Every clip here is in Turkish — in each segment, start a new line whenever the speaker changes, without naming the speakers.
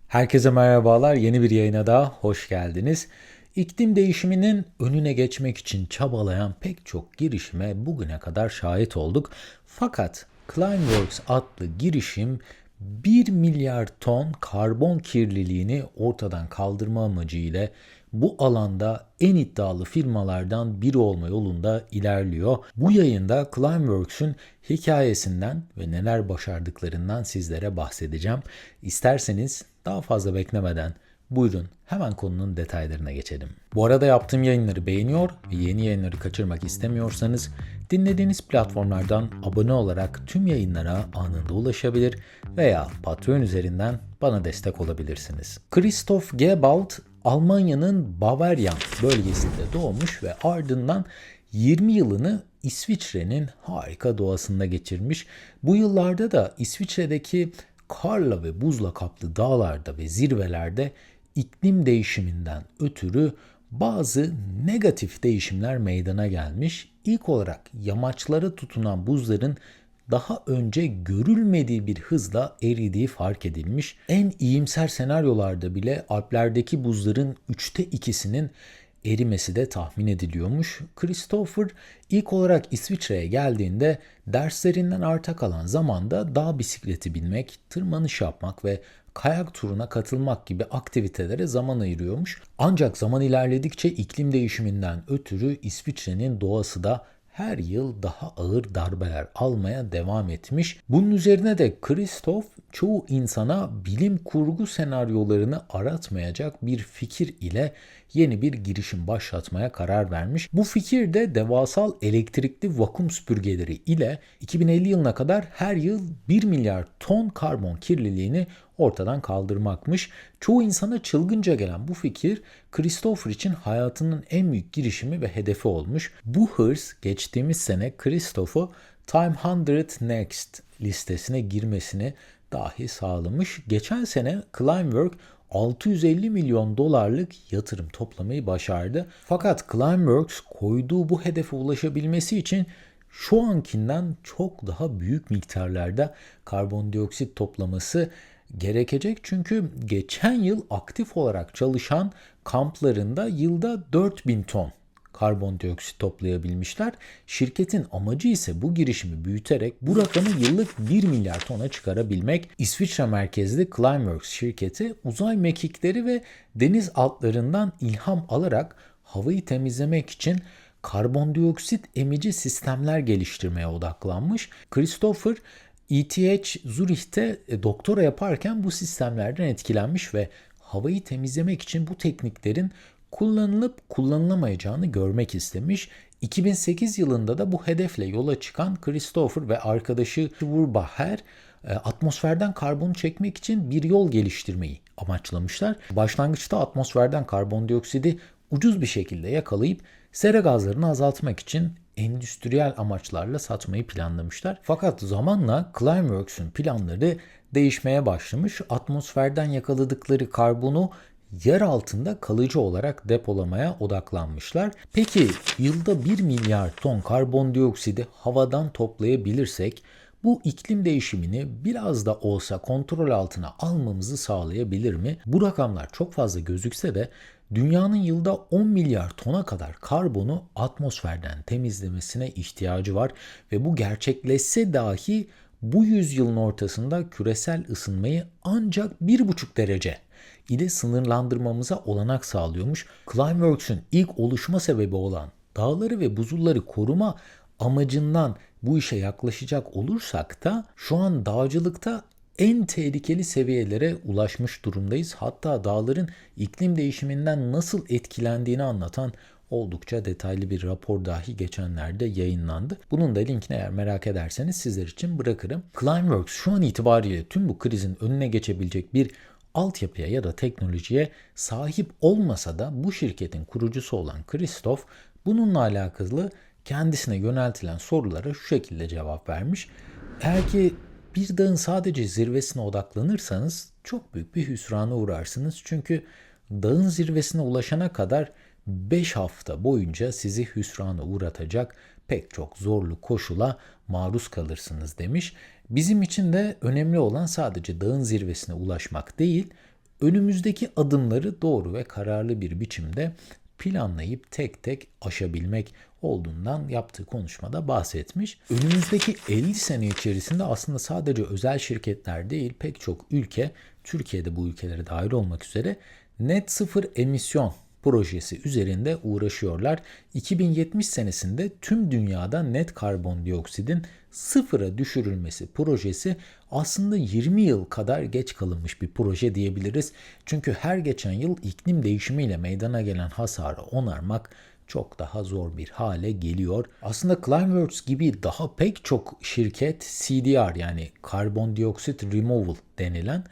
Herkese merhabalar. Yeni bir yayına daha hoş geldiniz. İklim değişiminin önüne geçmek için çabalayan pek çok girişime bugüne kadar şahit olduk. Fakat Climeworks adlı girişim 1 milyar ton karbon kirliliğini ortadan kaldırma amacıyla bu alanda en iddialı firmalardan biri olma yolunda ilerliyor. Bu yayında Climeworks'ün hikayesinden ve neler başardıklarından sizlere bahsedeceğim. İsterseniz daha fazla beklemeden buyurun hemen konunun detaylarına geçelim. Bu arada yaptığım yayınları beğeniyor ve yeni yayınları kaçırmak istemiyorsanız dinlediğiniz platformlardan abone olarak tüm yayınlara anında ulaşabilir veya Patreon üzerinden bana destek olabilirsiniz. Christoph Gebald Almanya'nın Bavarian bölgesinde doğmuş ve ardından 20 yılını İsviçre'nin harika doğasında geçirmiş. Bu yıllarda da İsviçre'deki karla ve buzla kaplı dağlarda ve zirvelerde iklim değişiminden ötürü bazı negatif değişimler meydana gelmiş. İlk olarak yamaçlara tutunan buzların daha önce görülmediği bir hızla eridiği fark edilmiş. En iyimser senaryolarda bile Alplerdeki buzların 2/3'ünün erimesi de tahmin ediliyormuş. Christopher ilk olarak İsviçre'ye geldiğinde derslerinden arta kalan zamanda dağ bisikleti binmek, tırmanış yapmak ve kayak turuna katılmak gibi aktivitelere zaman ayırıyormuş. Ancak zaman ilerledikçe iklim değişiminden ötürü İsviçre'nin doğası da her yıl daha ağır darbeler almaya devam etmiş. Bunun üzerine de Christoph çoğu insana bilim kurgu senaryolarını aratmayacak bir fikir ile yeni bir girişim başlatmaya karar vermiş. Bu fikir de devasal elektrikli vakum süpürgeleri ile 2050 yılına kadar her yıl 1 milyar ton karbon kirliliğini ortadan kaldırmakmış. Çoğu insana çılgınca gelen bu fikir Christopher için hayatının en büyük girişimi ve hedefi olmuş. Bu hırs geçtiğimiz sene Christopher'ı Time 100 Next listesine girmesini dahi sağlamış. Geçen sene Climeworks 650 milyon dolarlık yatırım toplamayı başardı. Fakat Climeworks koyduğu bu hedefe ulaşabilmesi için şu ankinden çok daha büyük miktarlarda karbondioksit toplaması gerekecek. Çünkü geçen yıl aktif olarak çalışan kamplarında yılda 4000 ton karbondioksit toplayabilmişler. Şirketin amacı ise bu girişimi büyüterek bu rakamı yıllık 1 milyar tona çıkarabilmek. İsviçre merkezli Climeworks şirketi uzay mekikleri ve deniz altlarından ilham alarak havayı temizlemek için karbondioksit emici sistemler geliştirmeye odaklanmış. Christopher ETH Zürih'te doktora yaparken bu sistemlerden etkilenmiş ve havayı temizlemek için bu tekniklerin kullanılıp kullanılamayacağını görmek istemiş. 2008 yılında da bu hedefle yola çıkan Christopher ve arkadaşı Wurbacher atmosferden karbonu çekmek için bir yol geliştirmeyi amaçlamışlar. Başlangıçta atmosferden karbondioksidi ucuz bir şekilde yakalayıp sera gazlarını azaltmak için endüstriyel amaçlarla satmayı planlamışlar. Fakat zamanla Climeworks'ün planları değişmeye başlamış. Atmosferden yakaladıkları karbonu yer altında kalıcı olarak depolamaya odaklanmışlar. Peki yılda 1 milyar ton karbondioksidi havadan toplayabilirsek bu iklim değişimini biraz da olsa kontrol altına almamızı sağlayabilir mi? Bu rakamlar çok fazla gözükse de dünyanın yılda 10 milyar tona kadar karbonu atmosferden temizlemesine ihtiyacı var ve bu gerçekleşse dahi bu yüzyılın ortasında küresel ısınmayı ancak 1,5 derece ile sınırlandırmamıza olanak sağlıyormuş. Climeworks'ün ilk oluşma sebebi olan dağları ve buzulları koruma amacından bu işe yaklaşacak olursak da şu an dağcılıkta en tehlikeli seviyelere ulaşmış durumdayız. Hatta dağların iklim değişiminden nasıl etkilendiğini anlatan oldukça detaylı bir rapor dahi geçenlerde yayınlandı. Bunun da linkini eğer merak ederseniz sizler için bırakırım. Climeworks şu an itibariyle tüm bu krizin önüne geçebilecek bir altyapıya ya da teknolojiye sahip olmasa da bu şirketin kurucusu olan Christoph bununla alakalı kendisine yöneltilen sorulara şu şekilde cevap vermiş. Eğer ki bir dağın sadece zirvesine odaklanırsanız çok büyük bir hüsrana uğrarsınız. Çünkü dağın zirvesine ulaşana kadar 5 hafta boyunca sizi hüsrana uğratacak pek çok zorlu koşula maruz kalırsınız demiş. Bizim için de önemli olan sadece dağın zirvesine ulaşmak değil, önümüzdeki adımları doğru ve kararlı bir biçimde planlayıp tek tek aşabilmek olduğundan yaptığı konuşmada bahsetmiş. Önümüzdeki 50 sene içerisinde aslında sadece özel şirketler değil, pek çok ülke, Türkiye'de bu ülkelere dahil olmak üzere net sıfır emisyon projesi üzerinde uğraşıyorlar. 2070 senesinde tüm dünyada net karbondioksidin sıfıra düşürülmesi projesi aslında 20 yıl kadar geç kalınmış bir proje diyebiliriz. Çünkü her geçen yıl iklim değişimiyle meydana gelen hasarı onarmak çok daha zor bir hale geliyor. Aslında Climeworks gibi daha pek çok şirket CDR yani karbondioksit removal denilen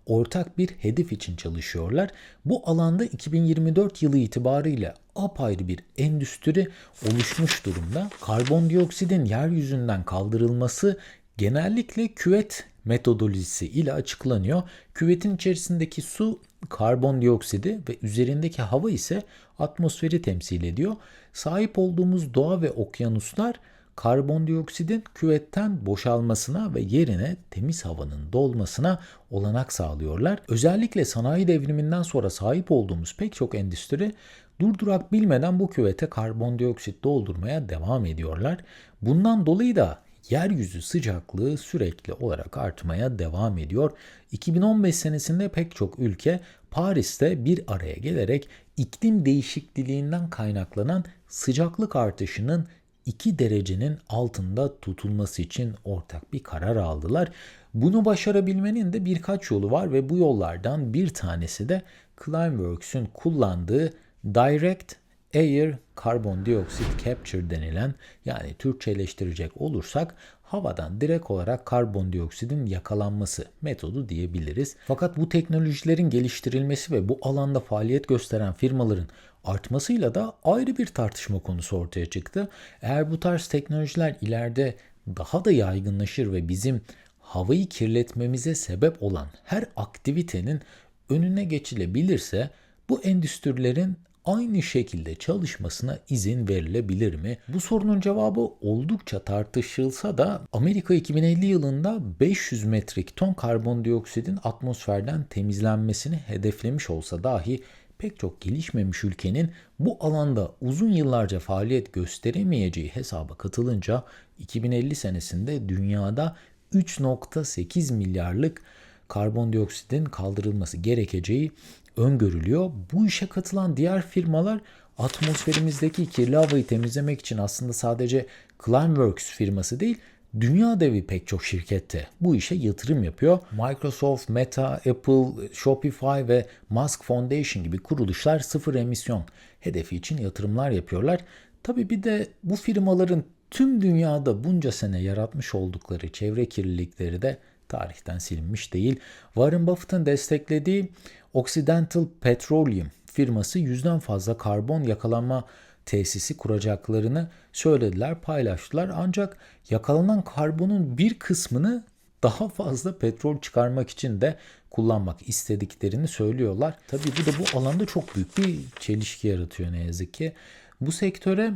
ortak bir hedef için çalışıyorlar. Bu alanda 2024 yılı itibariyle apayrı bir endüstri oluşmuş durumda. Karbondioksidin yeryüzünden kaldırılması genellikle küvet metodolojisi ile açıklanıyor. Küvetin içerisindeki su karbondioksidi ve üzerindeki hava ise atmosferi temsil ediyor. Sahip olduğumuz doğa ve okyanuslar karbondioksidin küvetten boşalmasına ve yerine temiz havanın dolmasına olanak sağlıyorlar. Özellikle sanayi devriminden sonra sahip olduğumuz pek çok endüstri durdurak bilmeden bu küvete karbondioksit doldurmaya devam ediyorlar. Bundan dolayı da yeryüzü sıcaklığı sürekli olarak artmaya devam ediyor. 2015 senesinde pek çok ülke Paris'te bir araya gelerek iklim değişikliğinden kaynaklanan sıcaklık artışının 2 derecenin altında tutulması için ortak bir karar aldılar. Bunu başarabilmenin de birkaç yolu var ve bu yollardan bir tanesi de Climeworks'ün kullandığı Direct Air Carbon Dioxide Capture denilen, yani Türkçeleştirecek olursak havadan direkt olarak karbondioksidin yakalanması metodu diyebiliriz. Fakat bu teknolojilerin geliştirilmesi ve bu alanda faaliyet gösteren firmaların artmasıyla da ayrı bir tartışma konusu ortaya çıktı. Eğer bu tarz teknolojiler ileride daha da yaygınlaşır ve bizim havayı kirletmemize sebep olan her aktivitenin önüne geçilebilirse bu endüstrilerin aynı şekilde çalışmasına izin verilebilir mi? Bu sorunun cevabı oldukça tartışılsa da Amerika 2050 yılında 500 metrik ton karbondioksidin atmosferden temizlenmesini hedeflemiş olsa dahi pek çok gelişmemiş ülkenin bu alanda uzun yıllarca faaliyet gösteremeyeceği hesaba katılınca 2050 senesinde dünyada 3,8 milyarlık karbondioksitin kaldırılması gerekeceği öngörülüyor. Bu işe katılan diğer firmalar atmosferimizdeki kirli havayı temizlemek için aslında sadece Climeworks firması değil, dünya devi pek çok şirkette bu işe yatırım yapıyor. Microsoft, Meta, Apple, Shopify ve Musk Foundation gibi kuruluşlar sıfır emisyon hedefi için yatırımlar yapıyorlar. Tabii bir de bu firmaların tüm dünyada bunca sene yaratmış oldukları çevre kirlilikleri de tarihten silinmiş değil. Warren Buffett'ın desteklediği Occidental Petroleum firması 100'den fazla karbon yakalanma tesisi kuracaklarını söylediler, paylaştılar. Ancak yakalanan karbonun bir kısmını daha fazla petrol çıkarmak için de kullanmak istediklerini söylüyorlar. Tabii bu da bu alanda çok büyük bir çelişki yaratıyor ne yazık ki. Bu sektöre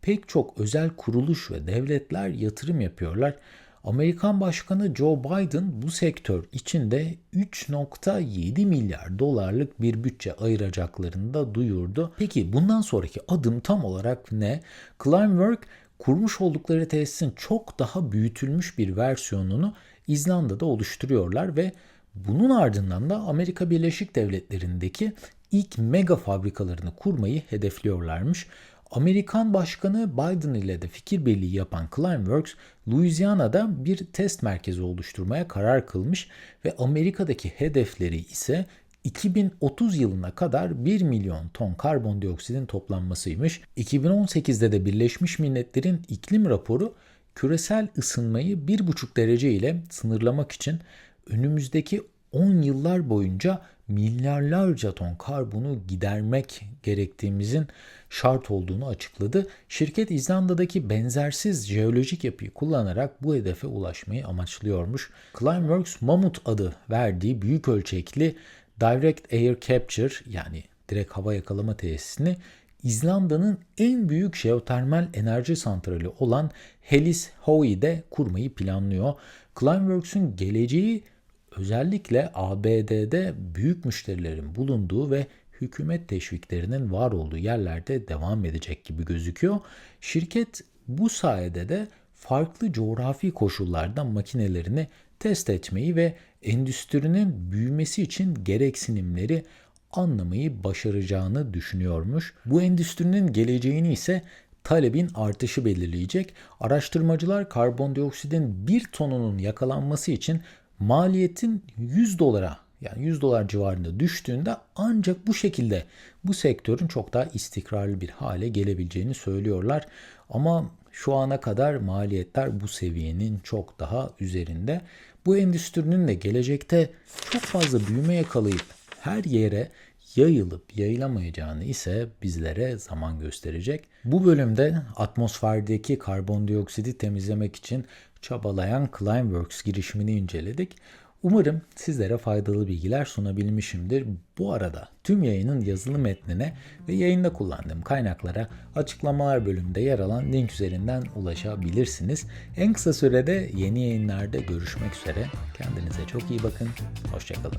pek çok özel kuruluş ve devletler yatırım yapıyorlar. Amerikan Başkanı Joe Biden bu sektör için de 3,7 milyar dolarlık bir bütçe ayıracaklarını da duyurdu. Peki bundan sonraki adım tam olarak ne? Climeworks kurmuş oldukları tesisin çok daha büyütülmüş bir versiyonunu İzlanda'da oluşturuyorlar ve bunun ardından da Amerika Birleşik Devletleri'ndeki ilk mega fabrikalarını kurmayı hedefliyorlarmış. Amerikan Başkanı Biden ile de fikir birliği yapan Climeworks, Louisiana'da bir test merkezi oluşturmaya karar kılmış ve Amerika'daki hedefleri ise 2030 yılına kadar 1 milyon ton karbondioksidin toplanmasıymış. 2018'de de Birleşmiş Milletler'in iklim raporu küresel ısınmayı 1,5 derece ile sınırlamak için önümüzdeki 10 yıllar boyunca milyarlarca ton karbonu gidermek gerektiğimizin şart olduğunu açıkladı. Şirket İzlanda'daki benzersiz jeolojik yapıyı kullanarak bu hedefe ulaşmayı amaçlıyormuş. Climeworks Mamut adı verdiği büyük ölçekli Direct Air Capture yani direkt hava yakalama tesisini İzlanda'nın en büyük jeotermal enerji santrali olan Hellishöй'de kurmayı planlıyor. Climeworks'ün geleceği özellikle ABD'de büyük müşterilerin bulunduğu ve hükümet teşviklerinin var olduğu yerlerde devam edecek gibi gözüküyor. Şirket bu sayede de farklı coğrafi koşullarda makinelerini test etmeyi ve endüstrinin büyümesi için gereksinimleri anlamayı başaracağını düşünüyormuş. Bu endüstrinin geleceğini ise talebin artışı belirleyecek. Araştırmacılar karbondioksitin 1 tonunun yakalanması için maliyetin 100 dolara, yani 100 dolar civarında düştüğünde ancak bu şekilde bu sektörün çok daha istikrarlı bir hale gelebileceğini söylüyorlar. Ama şu ana kadar maliyetler bu seviyenin çok daha üzerinde. Bu endüstrinin de gelecekte çok fazla büyüme yakalayıp her yere yayılıp yayılamayacağını ise bizlere zaman gösterecek. Bu bölümde atmosferdeki karbondioksidi temizlemek için çabalayan Climeworks girişimini inceledik. Umarım sizlere faydalı bilgiler sunabilmişimdir. Bu arada tüm yayının yazılı metnine ve yayında kullandığım kaynaklara açıklamalar bölümünde yer alan link üzerinden ulaşabilirsiniz. En kısa sürede yeni yayınlarda görüşmek üzere. Kendinize çok iyi bakın. Hoşça kalın.